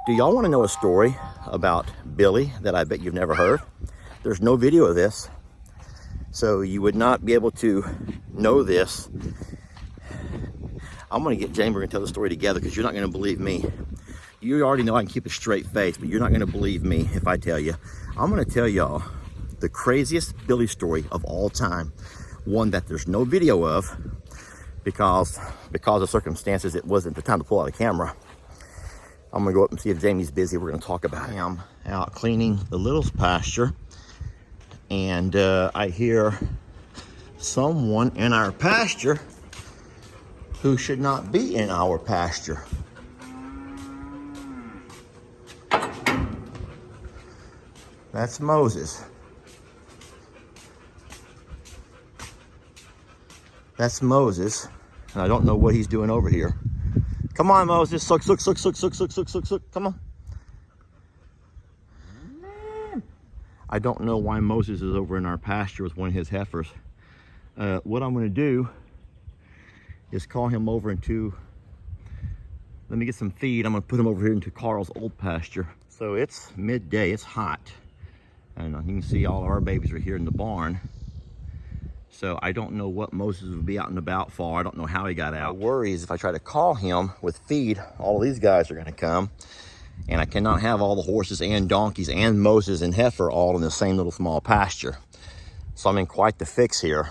Do y'all want to know a story about Billy that I bet you've never heard? There's no video of this, so you would not be able to know this. I'm going to get Jamie, we're going to tell the story together because you're not going to believe me. You already know I can keep a straight face, but you're not going to believe me if I tell you. I'm going to tell y'all the craziest Billy story of all time. One that there's no video of because of circumstances, it wasn't the time to pull out a camera. I'm gonna go up and see if Jamie's busy. We're gonna talk about it. I'm out cleaning the little's pasture, and I hear someone in our pasture who should not be in our pasture. That's Moses. That's Moses, and I don't know what he's doing over here. Come on, Moses. Look. Come on. I don't know why Moses is over in our pasture with one of his heifers. What I'm going to do is call him over into, let me get some feed. I'm going to put him over here into Carl's old pasture. So it's midday. It's hot. And you can see all our babies are here in the barn. So I don't know what Moses would be out and about for. I don't know how he got out. My worry is if I try to call him with feed, all of these guys are going to come. And I cannot have all the horses and donkeys and Moses and heifer all in the same little small pasture. So I'm in quite the fix here.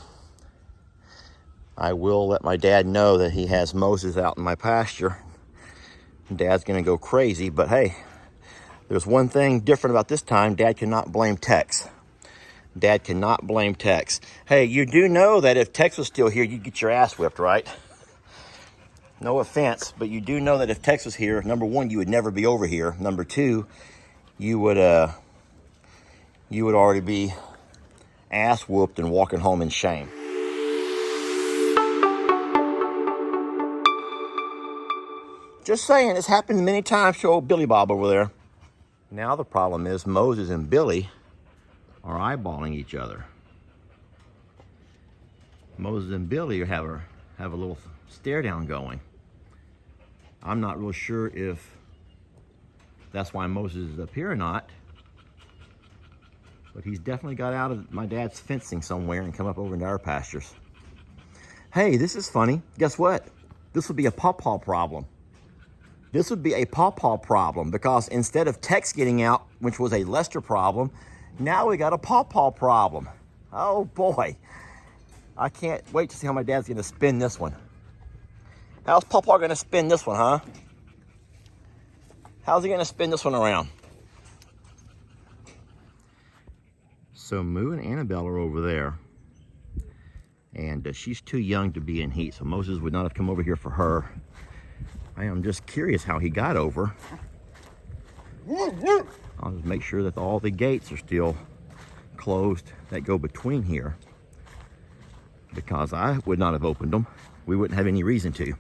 I will let my dad know that he has Moses out in my pasture. Dad's going to go crazy, but hey, there's one thing different about this time. Dad cannot blame Tex. Dad cannot blame Tex. Hey, you do know that if Tex was still here, you'd get your ass whipped, right? No offense, but you do know that if Tex was here, number one, you would never be over here. Number two, you would already be ass whooped and walking home in shame. Just saying, it's happened many times to old Billy Bob over there. Now the problem is Moses and Billy are eyeballing each other. Moses and Billy have a little stare down going. I'm not real sure if that's why Moses is up here or not, but he's definitely got out of my dad's fencing somewhere and come up over into our pastures. Hey, this is funny. Guess what? This would be a PawPaw problem. This would be a PawPaw problem because instead of Tex getting out, which was a Lester problem, now we got a PawPaw problem. Oh boy. I can't wait to see how my dad's gonna spin this one. How's PawPaw gonna spin this one, huh? How's he gonna spin this one around? So Moo and Annabelle are over there. And she's too young to be in heat, so Moses would not have come over here for her. I am just curious how he got over. I'll just make sure that all the gates are still closed that go between here, because I would not have opened them. We wouldn't have any reason to.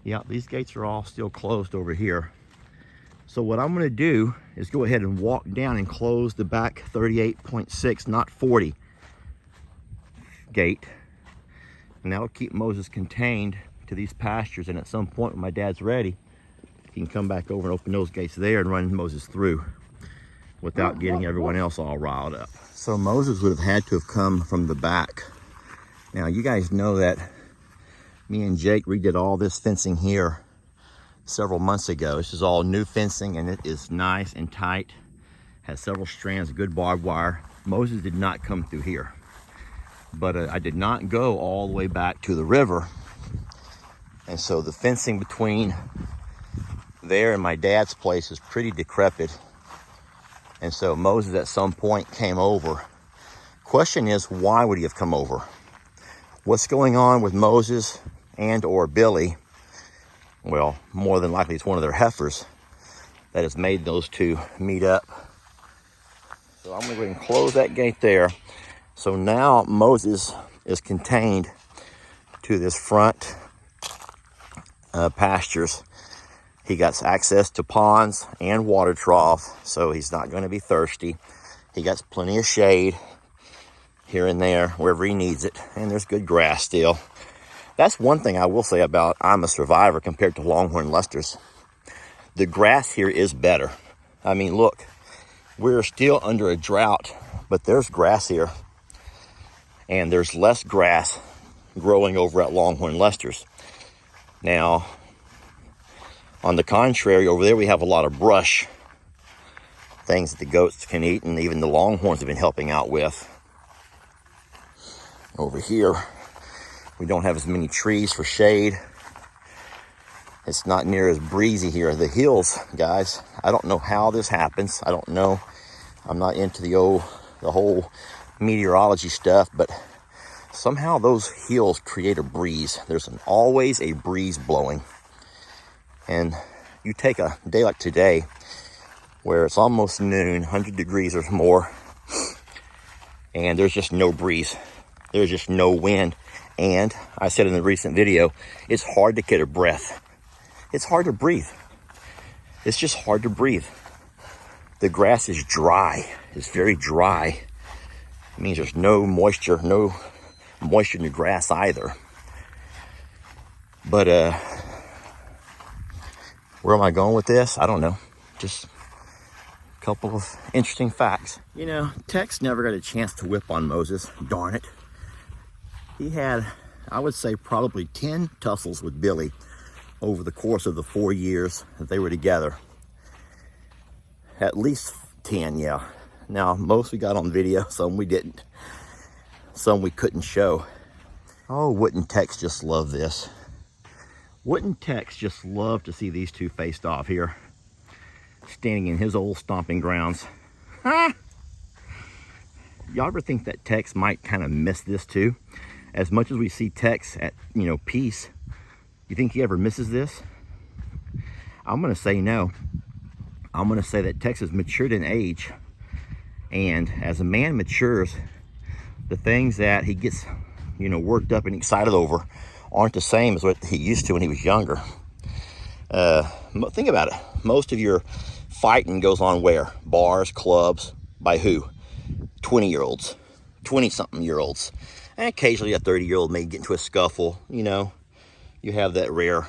Yeah, these gates are all still closed over here. So what I'm going to do is go ahead and walk down and close the back 38.6, not 40 gate. And that'll keep Moses contained to these pastures, and at some point when my dad's ready, he can come back over and open those gates there and run Moses through without getting everyone else all riled up. So Moses would have had to have come from the back. Now you guys know that me and Jake redid all this fencing here several months ago. This is all new fencing and it is nice and tight. Has several strands of good barbed wire. Moses did not come through here. But I did not go all the way back to the river. And so the fencing between there and my dad's place is pretty decrepit. And so Moses at some point came over. Question is, why would he have come over? What's going on with Moses and or Billy? Well, more than likely it's one of their heifers that has made those two meet up. So I'm going to go ahead and close that gate there. So now Moses is contained to this front pastures. He got access to ponds and water trough, so he's not going to be thirsty. He got plenty of shade. here and there, wherever he needs it. And there's good grass still. That's one thing I will say about I'm a Survivor compared to Longhorn Lester's. The grass here is better. I mean, look, we're still under a drought, but there's grass here. And there's less grass growing over at Longhorn Lester's. Now, on the contrary, over there we have a lot of brush, things that the goats can eat, and even the Longhorns have been helping out with. Over here, we don't have as many trees for shade. It's not near as breezy here. The hills, guys, I don't know how this happens. I don't know. I'm not into the whole meteorology stuff, but somehow those hills create a breeze. There's always a breeze blowing. And you take a day like today, where it's almost noon, 100 degrees or more, and there's just no breeze. There's just no wind. And I said in the recent video, it's hard to get a breath. It's hard to breathe. It's just hard to breathe. The grass is dry. It's very dry. It means there's no moisture in the grass either. But where am I going with this? I don't know. Just a couple of interesting facts. You know, Tex never got a chance to whip on Moses. Darn it. He had, I would say, probably 10 tussles with Billy over the course of the 4 years that they were together. At least 10, yeah. Now, most we got on video, some we didn't. Some we couldn't show. Oh, wouldn't Tex just love this? Wouldn't Tex just love to see these two faced off here, standing in his old stomping grounds? Huh? Y'all ever think that Tex might kind of miss this too? As much as we see Tex at, peace, you think he ever misses this? I'm gonna say no. I'm gonna say that Tex has matured in age, and as a man matures, the things that he gets, worked up and excited over aren't the same as what he used to when he was younger. Think about it. Most of your fighting goes on where? Bars, clubs, by who? 20-year-olds, 20-something-year-olds. And occasionally a 30-year-old may get into a scuffle, You have that rare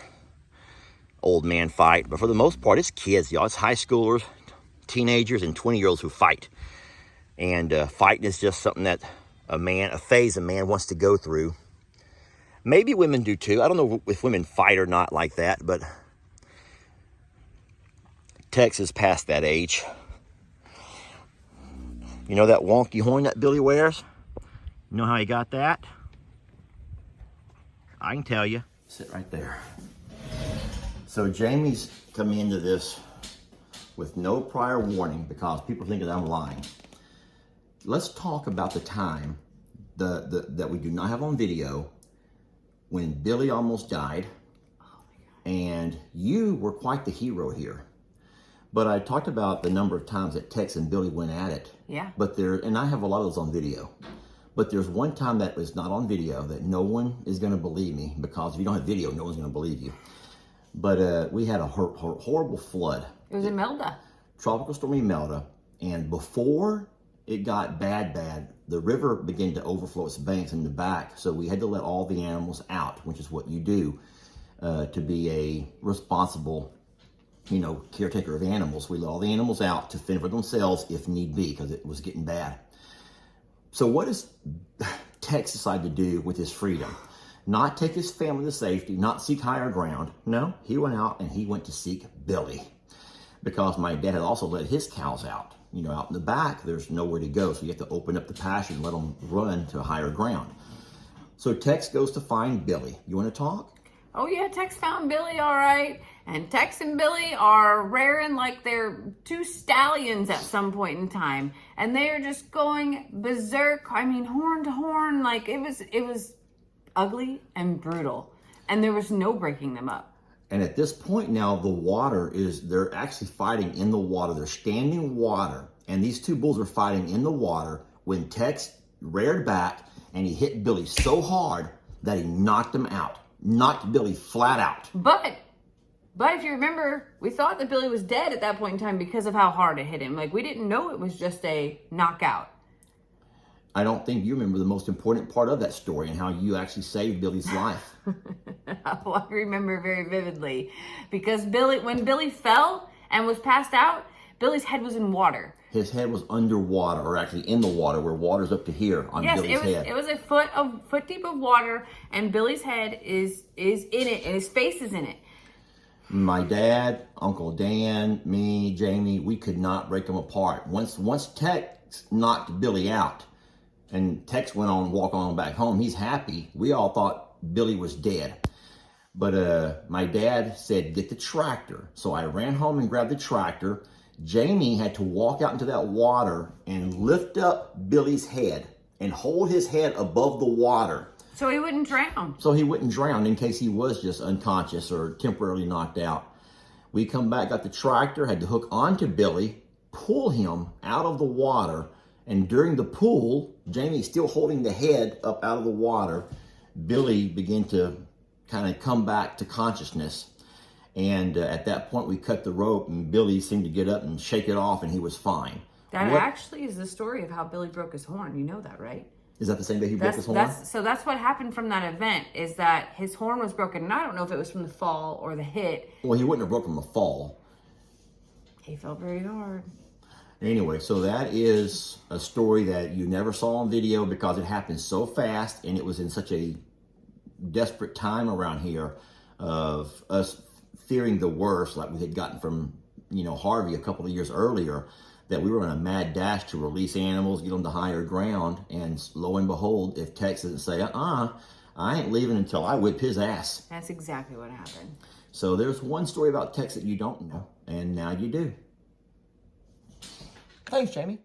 old man fight. But for the most part, it's kids, y'all. It's high schoolers, teenagers, and 20-year-olds who fight. And fighting is just something that a phase a man wants to go through. Maybe women do too. I don't know if women fight or not like that, but Tex is past that age. You know that wonky horn that Billy wears? You know how he got that? I can tell you. Sit right there. So Jamie's coming into this with no prior warning because people think that I'm lying. Let's talk about the time that we do not have on video when Billy almost died. And you were quite the hero here. But I talked about the number of times that Tex and Billy went at it. Yeah. And I have a lot of those on video. But there's one time that was not on video that no one is going to believe me, because if you don't have video, no one's going to believe you. But we had a horrible flood. It was Imelda. Tropical Storm Imelda. And before it got bad, the river began to overflow its banks in the back. So we had to let all the animals out, which is what you do to be a responsible, caretaker of animals. We let all the animals out to fend for themselves if need be, because it was getting bad. So what does Tex decide to do with his freedom? Not take his family to safety, not seek higher ground. No, he went out and he went to seek Billy, because my dad had also let his cows out. Out in the back, there's nowhere to go. So you have to open up the pasture and let them run to higher ground. So Tex goes to find Billy. You want to talk? Oh yeah, Tex found Billy all right. And Tex and Billy are rearing like they're two stallions at some point in time. And they are just going berserk. I mean, horn to horn. Like it was ugly and brutal. And there was no breaking them up. And at this point now, they're actually fighting in the water. They're standing water. And these two bulls are fighting in the water when Tex reared back and he hit Billy so hard that he knocked him out. Knocked Billy flat out. But if you remember, we thought that Billy was dead at that point in time because of how hard it hit him. Like, we didn't know it was just a knockout. I don't think you remember the most important part of that story and how you actually saved Billy's life. Oh, I remember very vividly because when Billy fell and was passed out, Billy's head was in water. His head was underwater, or actually in the water, where water's up to here on Billy's head. It was a foot deep of water, and Billy's head is in it, and his face is in it. My dad, Uncle Dan, me, Jamie, we could not break them apart. Once Tex knocked Billy out, and Tex went on, walk on back home, he's happy. We all thought Billy was dead. But my dad said, get the tractor. So I ran home and grabbed the tractor. Jamie had to walk out into that water and lift up Billy's head and hold his head above the water. So he wouldn't drown. So he wouldn't drown in case he was just unconscious or temporarily knocked out. We come back, got the tractor, had to hook onto Billy, pull him out of the water. And during the pull, Jamie still holding the head up out of the water, Billy began to kind of come back to consciousness. And at that point, we cut the rope, and Billy seemed to get up and shake it off, and he was fine. That actually is the story of how Billy broke his horn. You know that, right? Is that the same day he broke his horn? So that's what happened from that event, is that his horn was broken. And I don't know if it was from the fall or the hit. Well, he wouldn't have broke from the fall. He fell very hard. Anyway, so that is a story that you never saw on video because it happened so fast, and it was in such a desperate time around here of us fearing the worst, like we had gotten from, Harvey a couple of years earlier, that we were on a mad dash to release animals, get them to higher ground, and lo and behold, if Tex doesn't say, I ain't leaving until I whip his ass. That's exactly what happened. So there's one story about Tex that you don't know, and now you do. Thanks, Jamie.